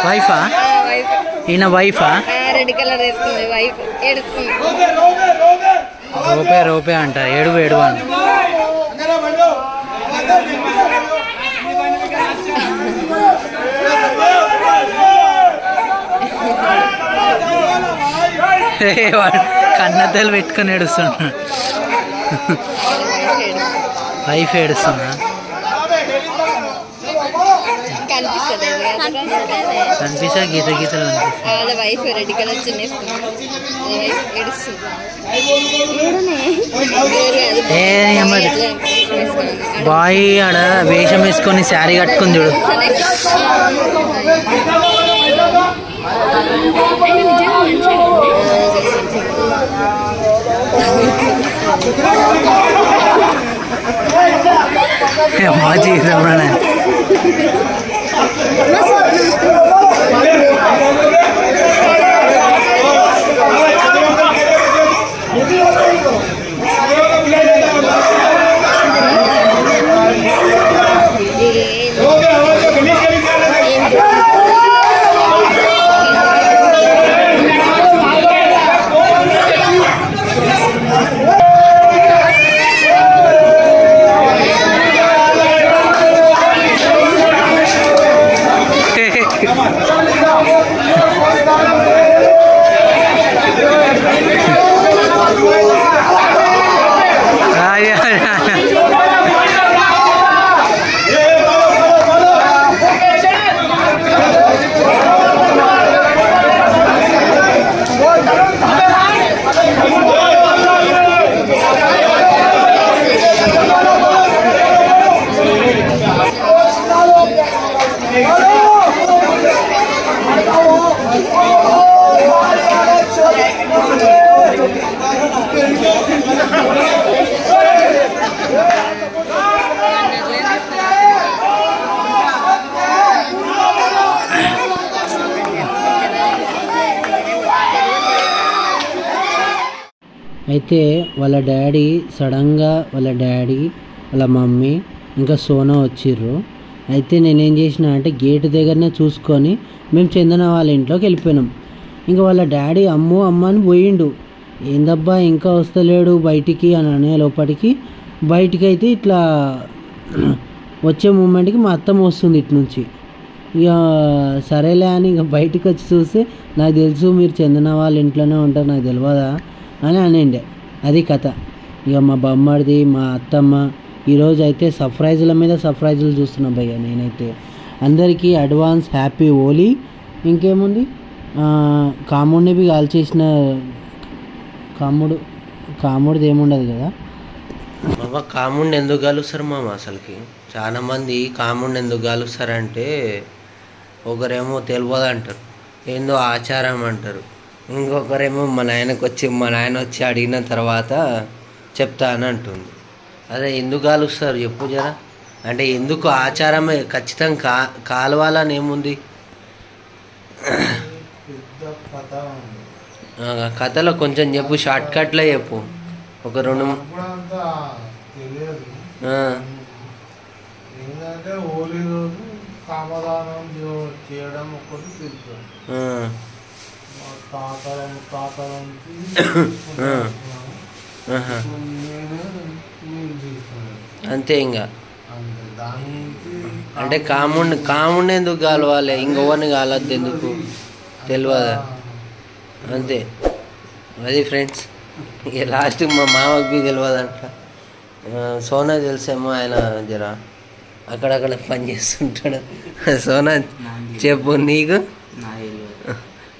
వైఫా? ఈయన వైఫా? Red colour వేస్తుంది wife ఏడుస్తుంది. రూపే రూపే అంట. ఏడుగు ఏడుగు అంట. కన్నతలు పెట్టుకొని ఏడుస్తున్నా. వైఫ్ ఏడుస్తుందా? కనిపిస్తా గీత గీతలు వాళ్ళ వైఫ్ రెడ్ కలర్ బాయ్ ఆడ వేషం వేసుకొని శారీ కట్టుకుని చూడు. అమ్మా జీవితంలోనే అయితే వాళ్ళ డాడీ సడన్గా వాళ్ళ డాడీ వాళ్ళ మమ్మీ ఇంకా సోనా వచ్చిర్రు. అయితే నేనేం చేసిన అంటే గేటు దగ్గరనే చూసుకొని మేము చందన వాళ్ళ ఇంట్లోకి వెళ్ళిపోయినాం. ఇంకా వాళ్ళ డాడీ అమ్మ అని పోయిండు. ఏందబ్బా ఇంకా వస్తలేడు బయటికి అని అనే లోపలికి బయటికి అయితే ఇట్లా వచ్చే మూమెంట్కి మా అత్తమ్మ వస్తుంది ఇటు నుంచి. ఇక సరేలే అని ఇక బయటికి వచ్చి చూస్తే నాకు తెలుసు మీరు చందన వాళ్ళ ఇంట్లోనే ఉంటారు నాకు తెలియదా అని అనండి. అది కథ. ఇక మా బొమ్మడిది మా అత్తమ్మ ఈరోజు అయితే సర్ప్రైజుల మీద సర్ప్రైజులు చూస్తున్నా భయ్య. నేనైతే అందరికీ అడ్వాన్స్ హ్యాపీ హోలీ. ఇంకేముంది కాముడిని కాల్చేసిన కాముడిది ఏముండదు కదా మామ. కాముడిని ఎందుకు కాలుస్తారు మామ? అసలుకి చాలామంది కాముడిని ఎందుకు కాలుస్తారంటే ఒకరేమో తెలియదు అంటారు, ఏందో ఆచారం అంటారు. ఇంకొకరేమో మా నాయన వచ్చి అడిగిన తర్వాత చెప్తా అని అంటుంది. అదే ఎందుకు కాలుస్తారు చెప్పు జరా. అంటే ఎందుకు ఆచారమే ఖచ్చితంగా కాలవాలని ఏముంది? కథలో కొంచెం చెప్పు, షార్ట్ కట్లో చెప్పు. ఒక రెండు ఏంటంటే హోలీ రోజు కామదానం చేయడం ఒకటి తెలుసు. తాతల అంతే. ఇంకా అంటే కాముడిని ఎందుకు కాలవాలి, ఇంకొవరిని కాలద్దు ఎందుకు తెలియదా? అంతే. అది ఫ్రెండ్స్. ఇక లాస్ట్ మా మామకి తెలియదంట. సోనా తెలిసేమో, ఆయన జర అక్కడక్కడ పని చేస్తుంటాడు. సోనా చెప్పు నీకు.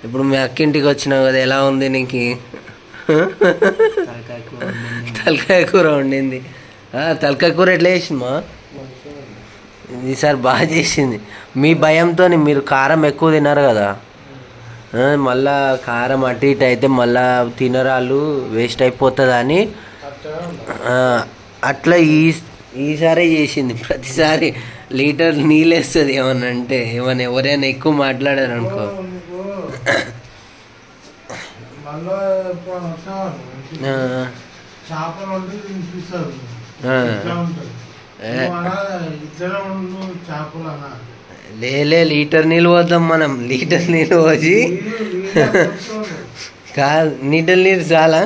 ఇప్పుడు మీ అక్కింటికి వచ్చినావు కదా, ఎలా ఉంది నీకు? తలకాయ కూర వండింది. తలకాయ కూర ఎట్లా చేసిందమ్మా? ఈసారి బాగా చేసింది. మీ భయంతో మీరు కారం ఎక్కువ తిన్నారు కదా, మళ్ళా కారం అటు ఇటు అయితే మళ్ళా తినరాళ్ళు వేస్ట్ అయిపోతుందని అట్లా ఈసారే చేసింది. ప్రతిసారి లీటర్ నీళ్ళు వేస్తుంది ఏమన్నా అంటే. ఏమన్నా ఎవరైనా ఎక్కువ మాట్లాడారు అనుకో, లేలే లీటర్ నీళ్ళు పోద్దాం మనం. లీటర్ నీళ్ళు పోసి కాదు, లీటర్ నీళ్ళు చాలా.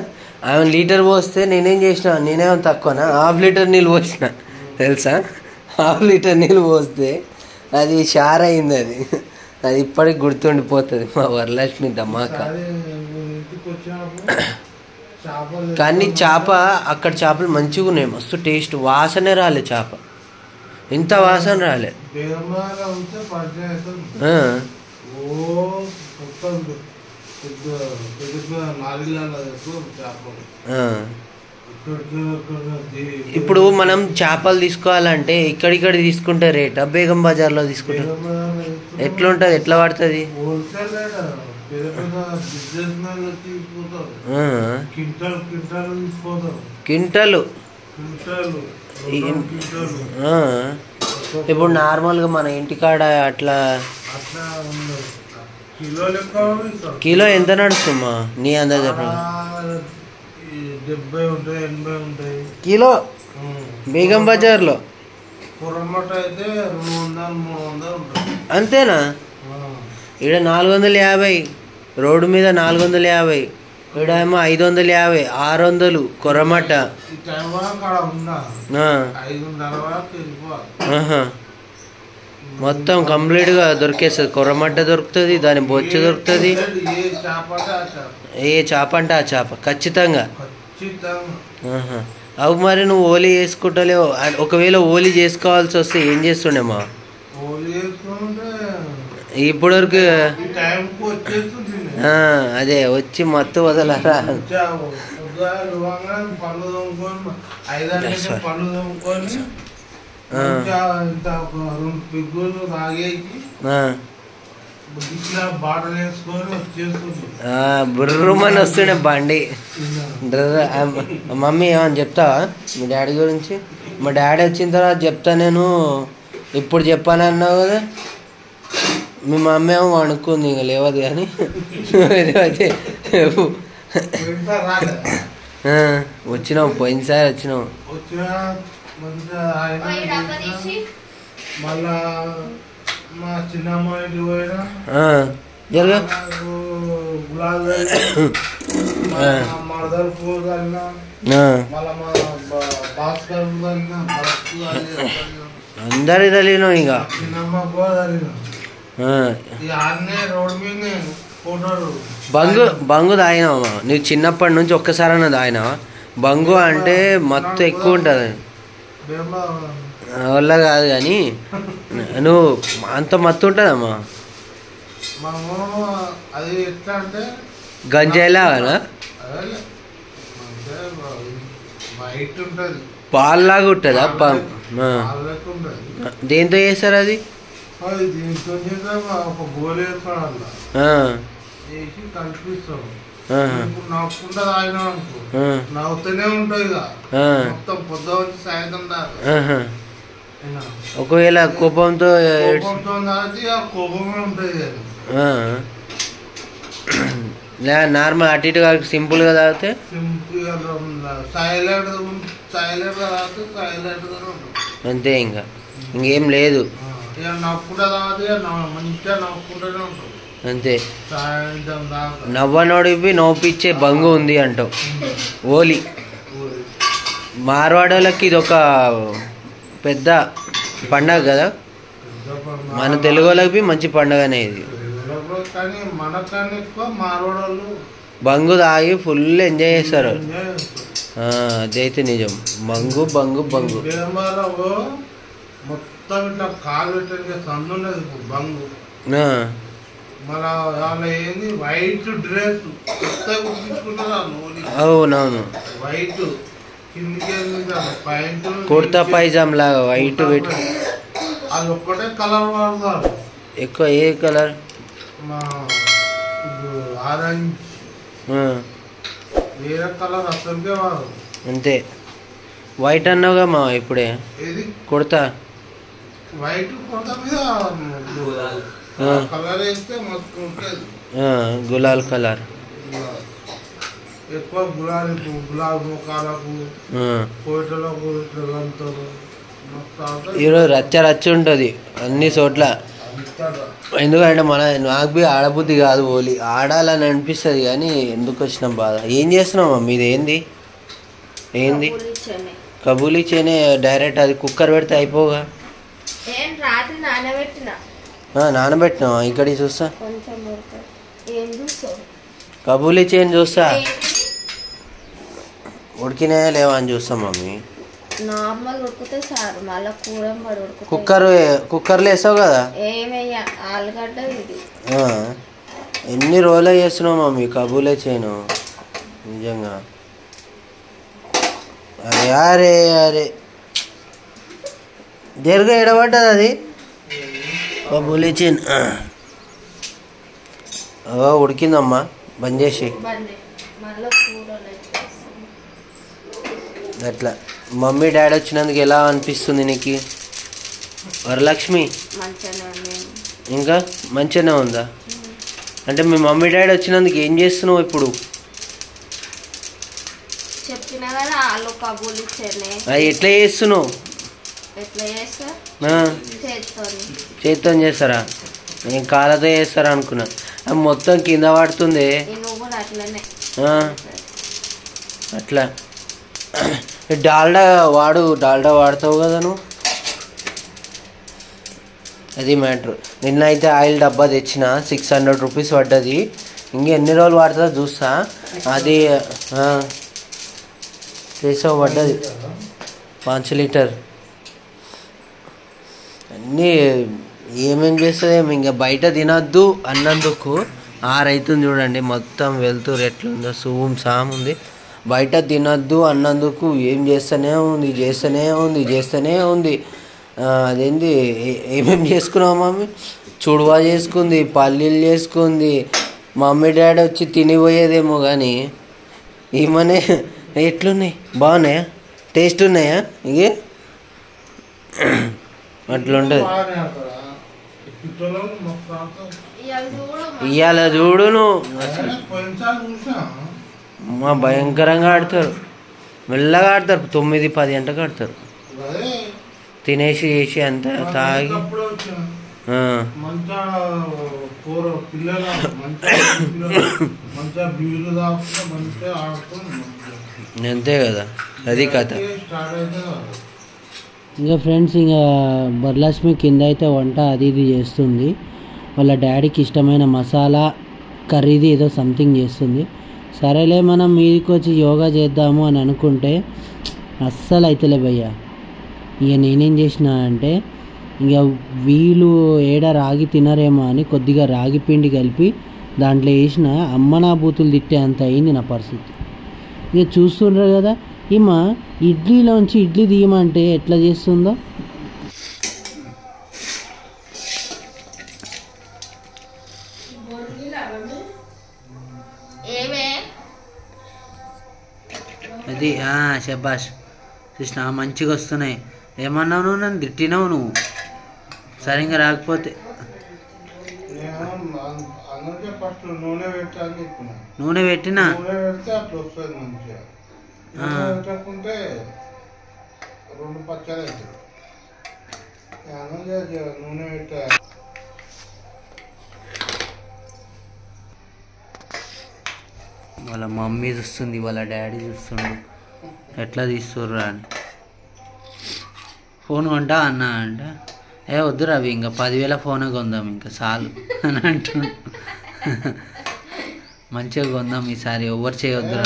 ఆమె లీటర్ పోస్తే నేనేం చేసిన, నేనేమో తక్కువనా, ½ లీటర్ నీళ్ళు పోసిన తెలుసా. ½ లీటర్ నీళ్ళు పోస్తే అది షార్ అయింది. అది ఇప్పటికి గుర్తుండిపోతుంది మా వరలక్ష్మి ధమాక. కానీ చేప అక్కడ చేపలు మంచిగా ఉన్నాయి, మస్తు టేస్ట్. వాసనే రాలే చేప, ఇంత వాసన రాలే. ఇప్పుడు మనం చేపలు తీసుకోవాలంటే ఇక్కడిక్కడ తీసుకుంటే రేటా బేగం బజార్లో తీసుకుంటే ఎట్లుంటుంది, ఎట్లా పడుతుంది? క్వింటలు. ఇప్పుడు నార్మల్గా మన ఇంటికాడ అట్లా కిలో ఎంత నడుస్తుందా నీ అందాజ? కిలో బేగం బజార్లో అంతేనా? ఇక్కడ 450, రోడ్డు మీద 450, ఇక్కడేమో 550, 600 కొర్రమట్ట. మొత్తం కంప్లీట్గా దొరికేస్తుంది. కొర్రమట్ట దొరుకుతుంది, దాని బొచ్చు దొరుకుతుంది. ఏ చేప అంటే ఆ చేప ఖచ్చితంగా. అవు మరి నువ్వు ఓలీ చేసుకుంటలేవు. ఒకవేళ ఓలీ చేసుకోవాల్సి వస్తే ఏం చేస్తుండేమా? ఇప్పటివరకు అదే వచ్చి మత్తు వదలరా. బుర్రమని వస్తుండే బండి. మమ్మీ ఏమని చెప్తావా మీ డాడీ గురించి? మా డాడీ వచ్చిన తర్వాత చెప్తా నేను, ఇప్పుడు చెప్పానన్నావు కదా. మీ మమ్మీ ఏమో అనుకుంది ఇంకా లేవదు కానీ వచ్చినావు, పోయినసారి వచ్చినావు. మళ్ళా మా చిన్నమ్మ ఇంటికి పోయినా మరదలు పూలు కలిగినా, మళ్ళా మా భాస్కర్ కలిగినా, అందరి తల్లినావు ఇక. చిన్నమ్మ కూడా కలిగినా రోడ్ మీద ఫోటోలు. బంగు తాగినావా నువ్వు చిన్నప్పటి నుంచి? ఒక్కసారైనా తాగినావా? బంగు అంటే మత్తు ఎక్కువ ఉంటుంది వల్ల కాదు కానీ నువ్వు అంత మత్తు ఉంటుందమ్మా. అది ఎట్లా అంటే గంజాయిలాగా వైట్ ఉంటుంది, పాల్లాగా ఉంటుందా? దేంతో చేస్తారు అది? దీంతో ఒక గోలు వేసుకోవాలి, వేసి కల్పిస్తాం. నవ్వుకుంటా తాగినా అనుకో, నవ్వుతూనే ఉంటుంది మొత్తం పొద్దు వచ్చి సాయంత్రం దాకా. ఒకవేళ కోపంతో తాగితే ఆ కోపమే ఉంటుంది. నార్మల్ అటు ఇటు సింపుల్గా తాగితే అంతే, ఇంకా ఇంకేం లేదు. అంతే. నవ్వనోడిపి నవ్వుపిచ్చే బంగు ఉంది అంటావు. ఓలీ మార్వాడోళ్ళకి ఇది ఒక పెద్ద పండగ కదా, మన తెలుగు వాళ్ళకి మంచి పండగనే ఇది. బంగు తాగి ఫుల్ ఎంజాయ్ చేస్తారు. అదైతే నిజం. బంగు బంగు బంగు మొత్తం ఇట్లా కాలు పెట్టే సందు ఉన్నది బంగు. ఏంది వైట్ డ్రెస్ అవునవును, వైట్ కిందికి ప్యాంట్ కుర్తా పైజామ్ లాగా వైట్ పెట్టి అది ఒక్కటే కలర్ వాడతారు ఎక్కువ. ఏ కలర్? ఆరెంజ్, వేరే కలర్ అసలుకే వాడు. అంతే. వైట్ అన్నావుగా మా ఇప్పుడే. ఏది కుర్తా? వైట్ కుర్తా మీద కలర్ వేస్తే మస్తు ఉంటుంది. గులాల్ కలర్ ఎక్కువ గులాబీ ముఖాలకు కోటలకు ఇట్లా ఈరోజు రచ్చ రచ్చ ఉంటుంది అన్ని చోట్ల. ఎందుకంటే నాకు బి ఆడబుద్ధి కాదు ఓలి ఆడాలని అనిపిస్తుంది కానీ ఎందుకు వచ్చిన బాధ. ఏం చేస్తున్నావు మమ్మీ? ఇది ఏంది కబూలీ చేనే డైరెక్ట్ అది కుక్కర్ పెడితే అయిపోగా. నానబెట్టినా ఇక్కడికి చూస్తా కబూలీ చేయని చూస్తా ఉడికినాయా లేవా అని చూస్తాం మమ్మీ. కుక్కర్లో వేసావు కదా. ఎన్ని రోజులు చేస్తున్నావు మమ్మీ కబూలే చేయను నిజంగా. అరే అరే అరే దేరుగా ఎడబడ్డది అది కబూలీ చేయను. ఉడికిందమ్మా బంద్ చేసి అట్లా. మమ్మీ డాడీ వచ్చినందుకు ఎలా అనిపిస్తుంది నీకు వరలక్ష్మి? ఇంకా మంచిగానే ఉందా? అంటే మీ మమ్మీ డాడీ వచ్చినందుకు ఏం చేస్తున్నావు ఇప్పుడు? అవి ఎట్లా చేస్తున్నావు? చేత్తో చేస్తారా? నేను కాళ్ళతో చేస్తారా అనుకున్నా. మొత్తం కింద పడుతుంది అట్లా. డాల్డా వాడతావు కదా నువ్వు. అది మ్యాటర్. నిన్న అయితే ఆయిల్ డబ్బా తెచ్చిన 600 రూపీస్ పడ్డది. ఇంకెన్ని రోజులు వాడుతుందో చూస్తా. అది 300 పడ్డది 5 లీటర్. అన్నీ ఏమేం చేస్తుంది ఇంకా బయట తినద్దు అన్నందుకు 6 అవుతుంది చూడండి. మొత్తం వెళ్తూరు ఎట్లుందో సామ్ ఉంది. బయట తినద్దు అన్నందుకు ఏం చేస్తూనే ఉంది. అదేంది ఏమేమి చేసుకున్నావు మమ్మీ? చుడువా చేసుకుంది, పల్లీలు చేసుకుంది. మమ్మీ డాడీ వచ్చి తినిపోయేదేమో కానీ ఏమనే ఎట్లున్నాయి? బాగున్నాయా? టేస్ట్ ఉన్నాయా? ఇగే అట్లుంటుంది. ఇవాళ చూడు నువ్వు మా భయంకరంగా ఆడతారు. మెల్లగా ఆడతారు. 9-10 గంటకు ఆడతారు. తినేసి చేసి అంతా తాగి అంతే కదా, అది కథ. ఇంకా ఫ్రెండ్స్, ఇంకా వరలక్ష్మి కింద అయితే వంట అది ఇది చేస్తుంది. వాళ్ళ డాడీకి ఇష్టమైన మసాలా కర్రీది ఏదో సంథింగ్ చేస్తుంది. సరేలే మనం మీదికి వచ్చి యోగా చేద్దాము అని అనుకుంటే అస్సలు అయితేలే భయ్య. ఇక నేనేం చేసిన అంటే, ఇక వీళ్ళు ఏడ రాగి తినరేమో అని కొద్దిగా రాగి పిండి కలిపి దాంట్లో వేసిన అమ్మ నా బూతులు తిట్టే అంత అయింది నా పరిస్థితి. ఇక చూస్తుండ్రు కదా, ఈమె ఇడ్లీలోంచి ఇడ్లీ తీయమంటే ఎట్లా చేస్తుందో. అది శబాష్ కృష్ణ, మంచిగా వస్తున్నాయి. ఏమన్నావు నువ్వు? నన్ను తిట్టినావు నువ్వు సరిగ్గా రాకపోతే. నూనె పెట్టినా వాళ్ళ మమ్మీ చూస్తుంది, వాళ్ళ డాడీ చూస్తుండు ఎట్లా తీస్తుర్రా అని. ఫోన్ కొంటా అన్నా అంటే, వద్దురా అవి ఇంకా 10,000 ఫోనే కొందాం ఇంకా చాలు అని అంటుండు. మంచిగా కొందాం ఈసారి, ఎవరు చేయొద్దురా.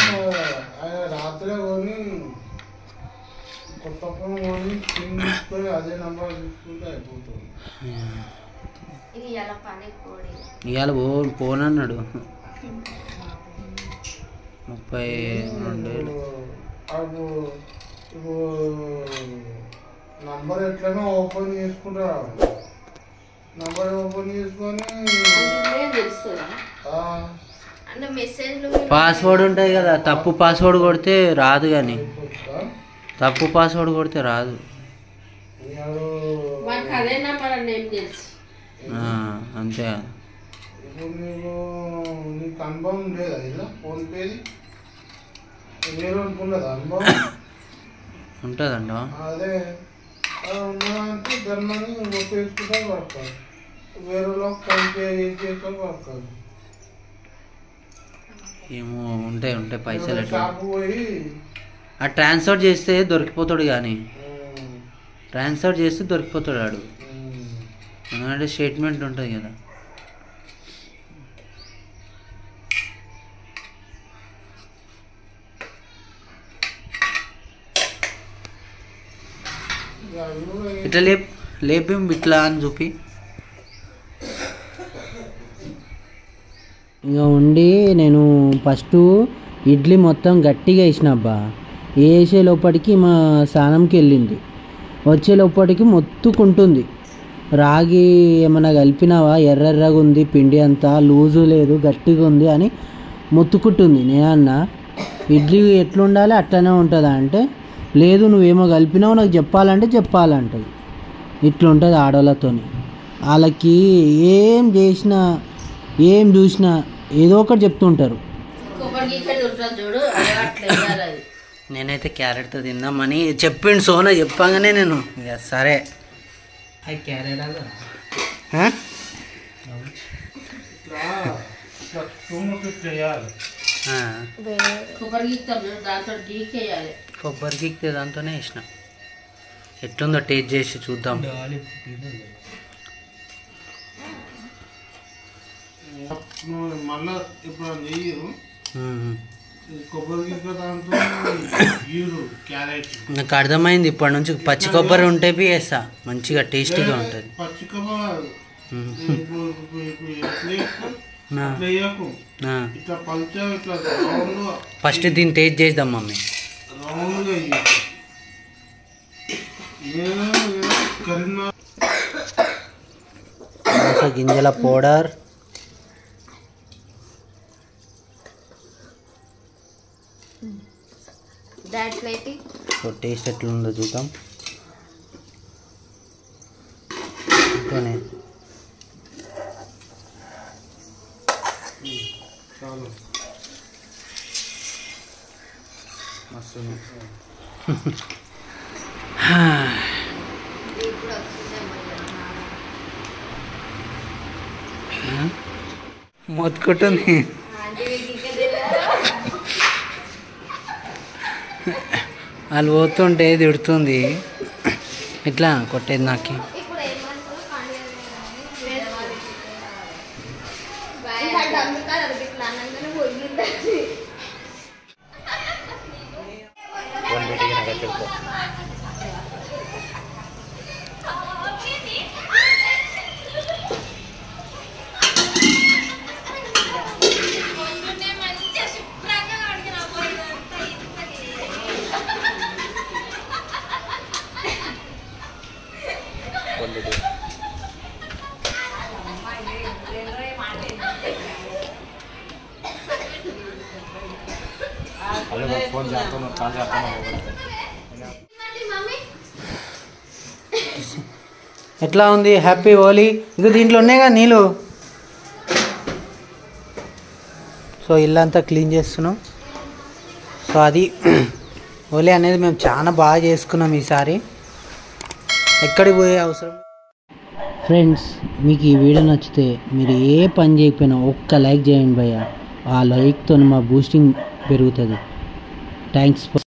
ఇవాళ పోనన్నాడు. 32,000. నంబర్ ఎట్లనో ఓపెన్ చేసుకుంటా. నంబర్ ఓపెన్ చేసుకొని పాస్వర్డ్ ఉంటుంది కదా, తప్పు పాస్వర్డ్ కొడితే రాదు. కానీ తప్పు పాస్వర్డ్ కొడితే రాదు. అంతే. ఇప్పుడు నీకు అనుభవం లేదా ఇలా ఫోన్పేది? వేరే అనుకున్నదా అనుభవం? ఉంటుందండి. అదే ఉన్నదంటే జన్మని ఉపయోగించుకుంటా పడతారు. వేరే లోకి కలిపి ఏం చేస్తాం పడుతుంది. ఏమో ఉంటాయి పైసలు ఎట్లా షాపు పోయి ఆ ట్రాన్స్ఫర్ చేస్తే దొరికిపోతాడు కానీ ట్రాన్స్ఫర్ చేస్తే దొరికిపోతాడు ఆడు. ఎందుకంటే స్టేట్మెంట్ ఉంటుంది కదా. ఇట్లా లేపి ఇట్లా అని చూపి ఇక ఉండి నేను ఫస్ట్ ఇడ్లీ మొత్తం గట్టిగా వేసిన అబ్బా. వేసే లోపలికి మా స్నానంకి వెళ్ళింది. వచ్చే లోపలికి మొత్తుకుంటుంది. రాగి ఏమన్నా కలిపినావా, ఎర్రెర్రగా ఉంది పిండి అంతా, లూజు లేదు గట్టిగా ఉంది అని మొత్తుకుంటుంది. నేనన్నా ఇడ్లీ ఎట్లుండాలి అట్లనే ఉంటుందా అంటే, లేదు నువ్వేమో కలిపినావు నాకు చెప్పాలంటది. ఇట్లుంటుంది ఆడవాళ్ళతోని. వాళ్ళకి ఏం చేసినా ఏం చూసినా ఏదో ఒకటి చెప్తుంటారు. నేనైతే క్యారెట్తో తిందామని చెప్పిండు సోనా. చెప్పగానే నేను సరే క్యారెట్ కొబ్బరి గిక్తే దాంతోనే వేసిన. ఎట్లుందో టేస్ట్ చేసి చూద్దాం. మళ్ళా ఇప్పుడు నెయ్యరు కొబ్బరి దాంతో క్యారెట్ నాకు అర్థమైంది. ఇప్పటి నుంచి పచ్చి కొబ్బరి ఉంటే వేస్తా, మంచిగా టేస్టీగా ఉంటుంది. పచ్చి కొబ్బరి ఇట్లా పల్చ ఇట్లా రౌండ్గా ఫస్ట్ దీన్ని టేస్ట్ చేద్దాం మమ్మీ. రౌండ్గా గింజల పౌడర్, సో టేస్ట్ ఎట్లా ఉందో చూద్దాం. మొత్తుకుంటుంది. వాళ్ళు పోతుంటే తిడుతుంది. ఇట్లా కొట్టేది నాకు. ఎట్లా ఉంది? హ్యాపీ హోలీ. ఇక దీంట్లో ఉన్నాయిగా నీళ్ళు. సో ఇల్లంతా క్లీన్ చేస్తున్నాం. సో అది హోలీ అనేది మేము చాలా బాగా చేసుకున్నాం ఈసారి. ఎక్కడికి పోయే అవసరం. ఫ్రెండ్స్, మీకు ఈ వీడియో నచ్చితే మీరు ఏ పని చేయకపోయినా ఒక్క లైక్ చేయండి భయ్య. ఆ లైక్తో మా బూస్టింగ్ పెరుగుతుంది. థ్యాంక్స్.